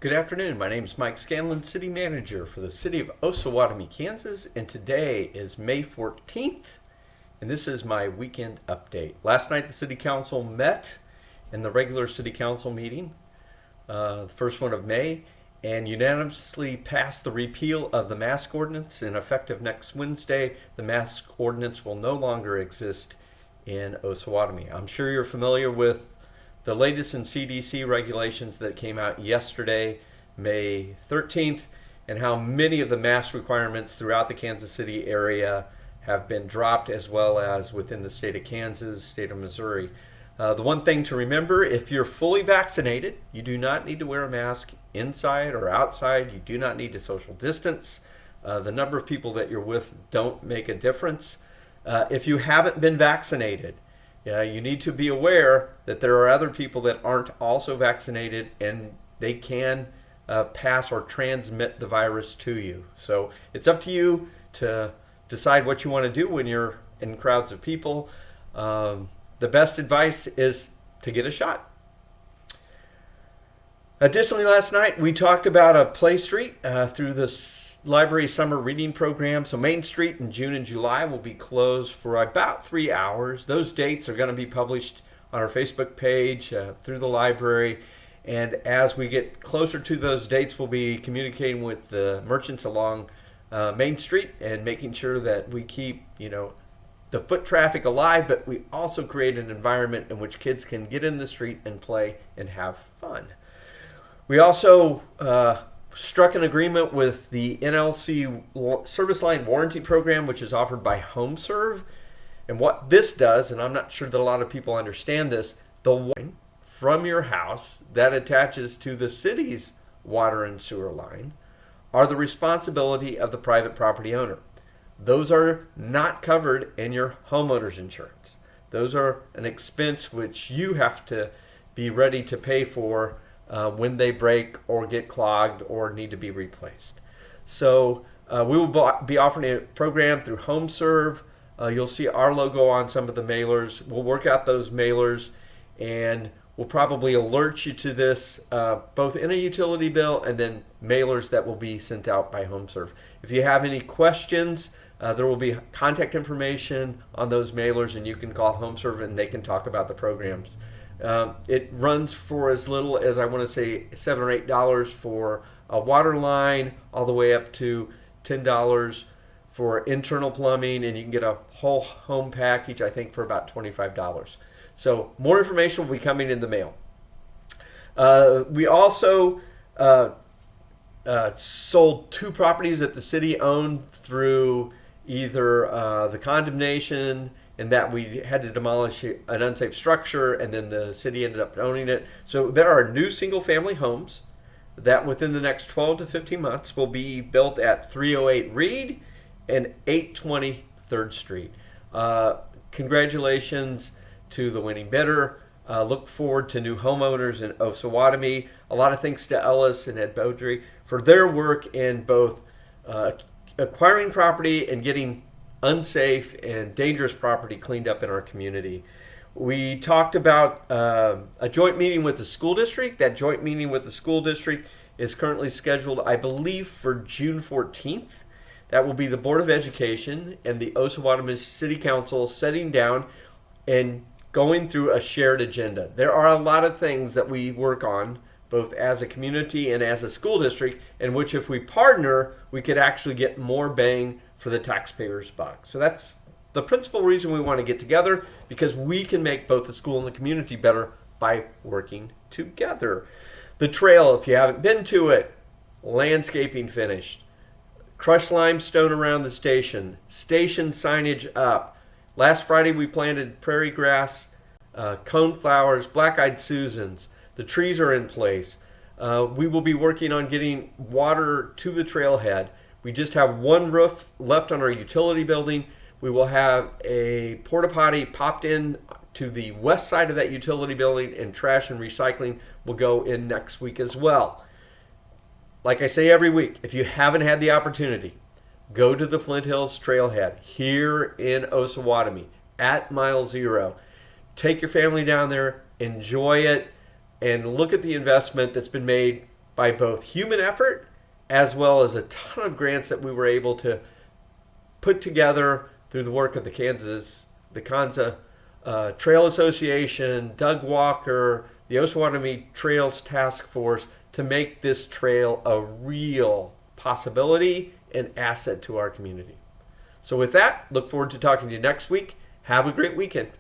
Good afternoon. My name is Mike Scanlon, City Manager for the City of Osawatomie, Kansas, and today is May 14th, and this is my weekend update. Last night the City Council met in the regular City Council meeting, the first one of May, and unanimously passed the repeal of the mask ordinance, and effective next Wednesday, the mask ordinance will no longer exist in Osawatomie. I'm sure you're familiar with the latest in CDC regulations that came out yesterday, May 13th, and how many of the mask requirements throughout the Kansas City area have been dropped, as well as within the state of Kansas, state of Missouri. The one thing to remember, if you're fully vaccinated, you do not need to wear a mask inside or outside. You do not need to social distance. The number of people that you're with don't make a difference. If you haven't been vaccinated, you need to be aware that there are other people that aren't also vaccinated, and they can pass or transmit the virus to you. So it's up to you to decide what you want to do when you're in crowds of people. The best advice is to get a shot. Additionally, last night we talked about a PlayStreet through the library summer reading program. So Main Street in June and July will be closed for about 3 hours. Those dates are going to be published on our Facebook page through the library. And as we get closer to those dates, we'll be communicating with the merchants along Main Street and making sure that we keep, the foot traffic alive, but we also create an environment in which kids can get in the street and play and have fun. We also struck an agreement with the NLC Service Line Warranty Program, which is offered by HomeServe. And what this does, and I'm not sure that a lot of people understand this, the line from your house that attaches to the city's water and sewer line are the responsibility of the private property owner. Those are not covered in your homeowner's insurance. Those are an expense which you have to be ready to pay for when they break or get clogged or need to be replaced. So we will be offering a program through HomeServe. You'll see our logo on some of the mailers. We'll work out those mailers, and we'll probably alert you to this both in a utility bill and then mailers that will be sent out by HomeServe. If you have any questions, there will be contact information on those mailers, and you can call HomeServe and they can talk about the programs. It runs for as little as, I want to say, $7 or $8 for a water line, all the way up to $10 for internal plumbing, and you can get a whole home package, I think, for about $25. So more information will be coming in the mail. We also sold 2 properties that the city owned through either the condemnation, and that we had to demolish an unsafe structure, and then the city ended up owning it. So there are new single-family homes that within the next 12 to 15 months will be built at 308 Reed and 820 3rd Street. Congratulations to the winning bidder. Look forward to new homeowners in Osawatomie. A lot of thanks to Ellis and Ed Beaudry for their work in both acquiring property and getting unsafe and dangerous property cleaned up in our community. We talked about a joint meeting with the school district. That joint meeting with the school district is currently scheduled, I believe, for June 14th. That will be the Board of Education and the Osawatomie City Council sitting down and going through a shared agenda. There are a lot of things that we work on, both as a community and as a school district, in which if we partner, we could actually get more bang for the taxpayers' buck. So that's the principal reason we want to get together, because we can make both the school and the community better by working together. The trail, if you haven't been to it, landscaping finished, crushed limestone around the station signage up. Last Friday we planted prairie grass, coneflowers, black-eyed Susans. The trees are in place. We will be working on getting water to the trailhead. We just have one roof left on our utility building. We will have a porta potty popped in to the west side of that utility building, and trash and recycling will go in next week as well. Like I say every week, if you haven't had the opportunity, go to the Flint Hills Trailhead here in Osawatomie at Mile Zero. Take your family down there, enjoy it, and look at the investment that's been made by both human effort as well as a ton of grants that we were able to put together through the work of the Kansa Trail Association, Doug Walker, the Osawatomie Trails Task Force, to make this trail a real possibility and asset to our community. So with that, look forward to talking to you next week. Have a great weekend.